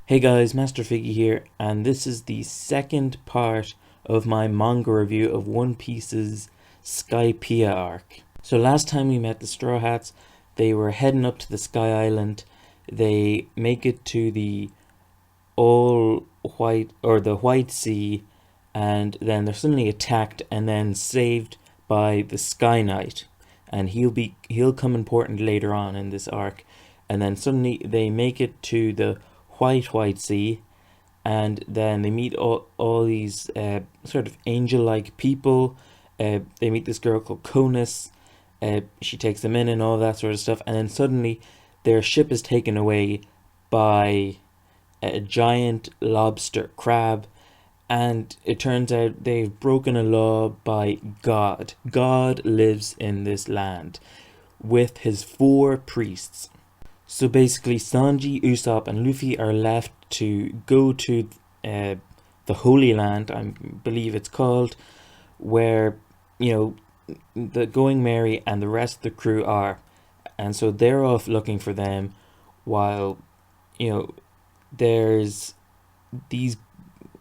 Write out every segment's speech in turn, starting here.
Hey guys, MasterFiggy here, and this is the second part of my manga review of One Piece's Skypiea arc. So last time we met the Straw Hats, they were heading up to the Sky Island. They make it to the all white or the White Sea, and then they're suddenly attacked and then saved by the Sky Knight, and he'll come important later on in this arc. And then suddenly they make it to the White Sea, and then they meet all these sort of angel-like people. They meet this girl called Conus. She takes them in and all that sort of stuff, and then suddenly their ship is taken away by a giant lobster crab, and it turns out they've broken a law by God. God lives in this land with his 4 priests. So basically, Sanji, Usopp, and Luffy are left to go to the Holy Land, I believe it's called, where, the Going Merry and the rest of the crew are. And so they're off looking for them, while, there's these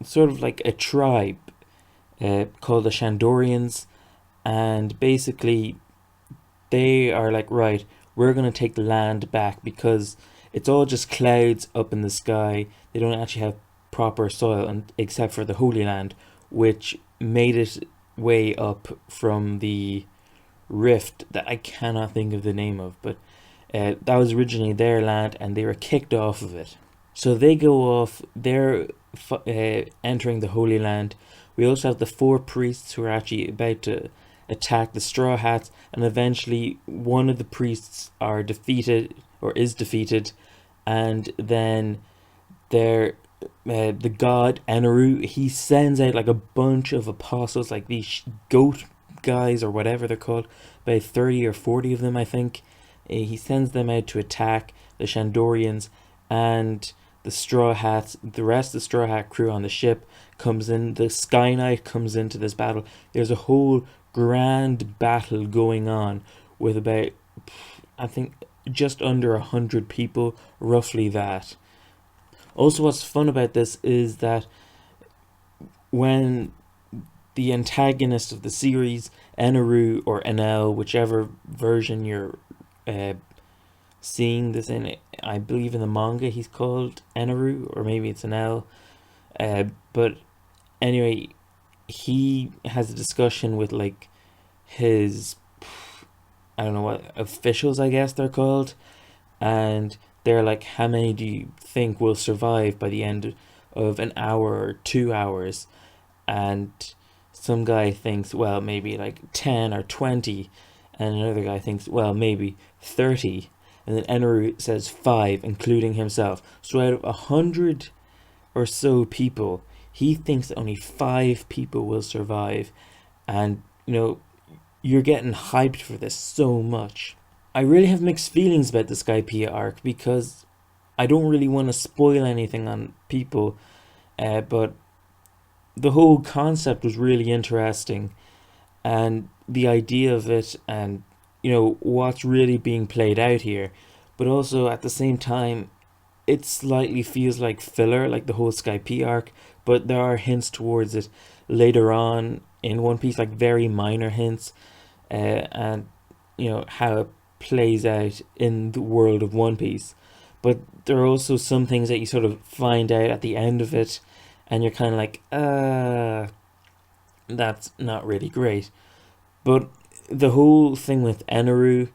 sort of like a tribe called the Shandorians, and basically they are like, right, we're going to take the land back because it's all just clouds up in the sky. They don't actually have proper soil, and except for the Holy Land, which made it way up from the rift that I cannot think of the name of, but that was originally their land and they were kicked off of it. So they go off, they're entering the Holy Land. We also have the 4 priests who are actually about to attack the Straw Hats, and eventually one of the priests are defeated, or is defeated, and then the god Eneru, he sends out like a bunch of apostles, like these goat guys or whatever they're called, about 30 or 40 of them I think. He sends them out to attack the Shandorians, and the Straw Hats, the rest of the Straw Hat crew on the ship comes in. The Sky Knight comes into this battle. There's a whole grand battle going on with about, I think, just under 100 people, roughly that. Also, what's fun about this is that when the antagonist of the series, Eneru or Enel, whichever version you're seeing this in, I believe in the manga he's called Eneru, or maybe it's Enel, but anyway, he has a discussion with like his, I don't know what, officials I guess they're called, and they're like, how many do you think will survive by the end of an hour or 2 hours? And some guy thinks, well, maybe like 10 or 20, and another guy thinks, well, maybe 30, and then Eneru says 5, including himself. So out of 100 or so people, he thinks that only 5 people will survive, and you're getting hyped for this so much. I really have mixed feelings about the Skypiea arc because I don't really want to spoil anything on people, but the whole concept was really interesting, and the idea of it, and what's really being played out here. But also at the same time, it slightly feels like filler, like the whole Skypiea arc, but there are hints towards it later on in One Piece, like very minor hints, and how it plays out in the world of One Piece. But there are also some things that you sort of find out at the end of it, and you're kind of like, that's not really great. But the whole thing with Eneru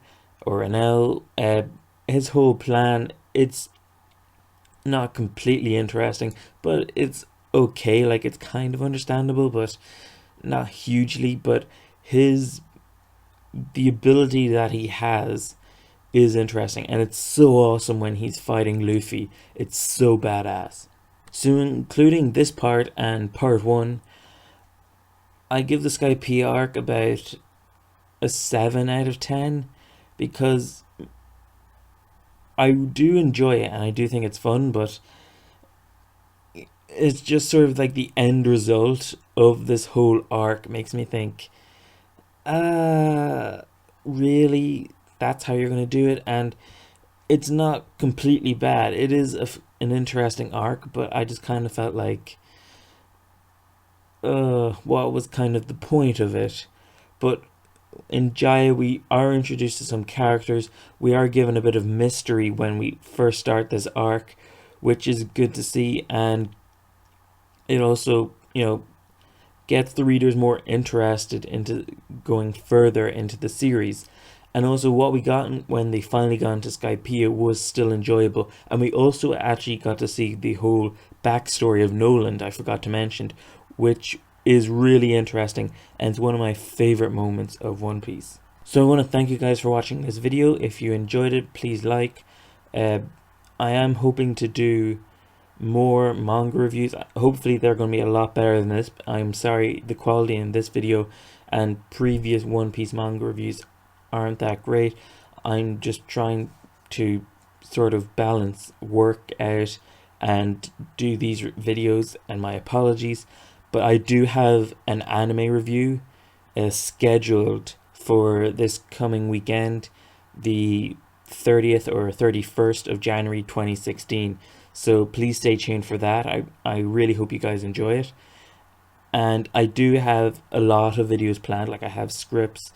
or Enel, his whole plan, it's not completely interesting, but it's okay, like it's kind of understandable, but not hugely. But the ability that he has is interesting, and it's so awesome when he's fighting Luffy. It's so badass. So including this part and part 1, I give the Skypiea arc about a 7 out of 10, because I do enjoy it and I do think it's fun, but it's just sort of like the end result of this whole arc makes me think, really, that's how you're going to do it? And it's not completely bad. It is an interesting arc, but I just kind of felt like, what was kind of the point of it? But in Jaya, we are introduced to some characters. We are given a bit of mystery when we first start this arc, which is good to see, and it also, gets the readers more interested into going further into the series. And also what we got when they finally got into Skypiea was still enjoyable. And we also actually got to see the whole backstory of Noland, I forgot to mention, which is really interesting and it's one of my favorite moments of One Piece. So I want to thank you guys for watching this video. If you enjoyed it, please like. I am hoping to do more manga reviews. Hopefully they're going to be a lot better than this. I'm sorry the quality in this video and previous One Piece manga reviews aren't that great. I'm just trying to sort of balance work out and do these videos, and my apologies, but I do have an anime review scheduled for this coming weekend, the 30th or 31st of January 2016. So please stay tuned for that. I really hope you guys enjoy it. And I do have a lot of videos planned, like I have scripts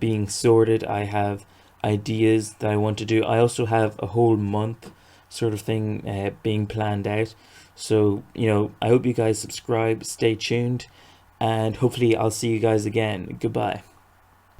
being sorted. I have ideas that I want to do. I also have a whole month sort of thing being planned out. So, I hope you guys subscribe, stay tuned, and hopefully I'll see you guys again. Goodbye.